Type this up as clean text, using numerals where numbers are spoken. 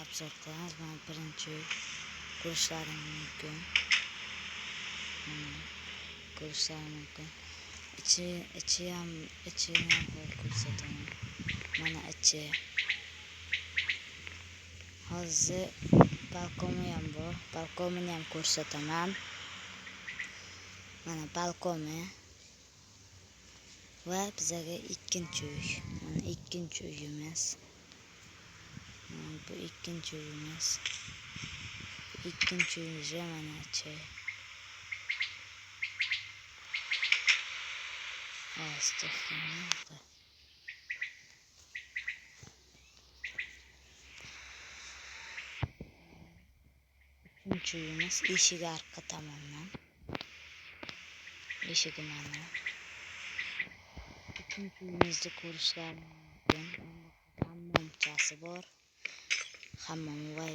obzor qilamiz. Mana birinchi ko'rishlaring mumkin. Ko'rishlaring mumkin. Ichini ham ko'rsataman. Mana ichi. Hozir balkoni ham bor. Balkonini ham ko'rsataman. Mana balkoni. Va bizga ikkinchi uy. Mana ikkinchi uyimiz. Bu ikkinchi uyimiz. İkinci uyimiz mana ichi. Üçüncü uyumuz eshigi arqa tomondan. Eshigi mana. Üçüncü uyumuzni ko'rishlaring mumkin. Hammomchasi bor. Hammom va